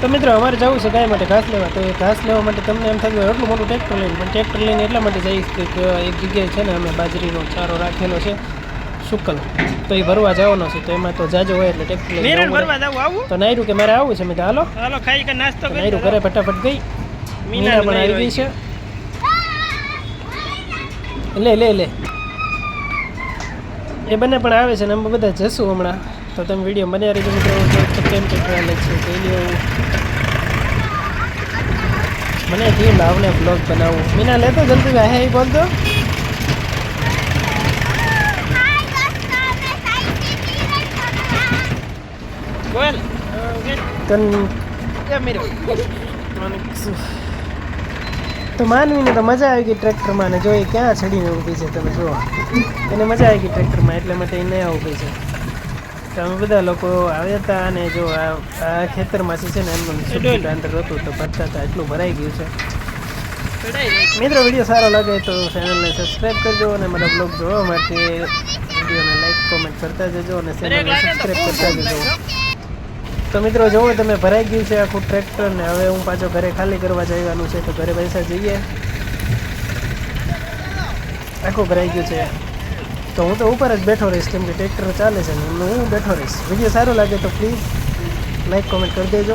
તો મિત્રો અમારે જવું છે ગાય માટે ઘાસ લેવા. તો એ ઘાસ લેવા માટે તમને એમ થતું હોય એટલું મોટું ટ્રેક્ટર લઈને, પણ ટ્રેક્ટર લઈને એટલા માટે જઈશ કે એક જગ્યાએ છે ને અમે બાજરીનો ચારો રાખેલો છે શુકલ, તો એ ભરવા જવાનો છે. તો એમાં તો જાજો હોય એટલે ટ્રેક્ટર લઈને ભરવા જવું. આવું તો નાયરું કે મારે આવું છે. મેં હાલો હાલો ખાઈ કે નાસ્તો કરી. નાયરું ઘરે ફટાફટ ગઈ. મીના પણ આવી ગઈ છે. લે લે લે એ બંને પણ આવે છે ને અમે બધા જશું હમણાં. તો તમે વિડીયો બન્યા રહેજો મિત્રો. કેમ ટ્રેક્ટર હાલે છે જોઈ લો. મને થયું લાવને બ્લોગ બનાવું. મીના લેતો જલ્દી હે એ બોલ દો. બોલ તો માનવીને તો મજા આવી ગઈ ટ્રેક્ટરમાં ને જોઈ ક્યાં ચડીને ઊભી છે. તમે જુઓ એને મજા આવી ગઈ ટ્રેક્ટરમાં એટલા માટે એને ઊભી છે. તો અમે બધા લોકો આવ્યા હતા અને જો આ ખેતરમાંથી છે ને એમનું અંદર હતું તો ભરતા હતા. એટલું ભરાઈ ગયું છે. મિત્રો વિડીયો સારો લાગે તો ચેનલને સબસ્ક્રાઈબ કરજો અને મારા બ્લોગ જોવા માટે વિડીયોને લાઈક કોમેન્ટ કરતા જજો અને ચેનલને સબસ્ક્રાઈબ કરતા જજો. તો મિત્રો જોવો તમે ભરાઈ ગયું છે આખું ટ્રેક્ટર ને હવે હું પાછો ઘરે ખાલી કરવા જવાનું છે. તો ઘરે પૈસા જઈએ. આખું ભરાઈ ગયું છે તો હું તો ઉપર જ બેઠો રહીશ કેમ કે ટ્રેક્ટર ચાલે છે ને હું બેઠો રહીશ. વિડીયો સારો લાગે તો પ્લીઝ લાઈક કોમેન્ટ કરી દેજો.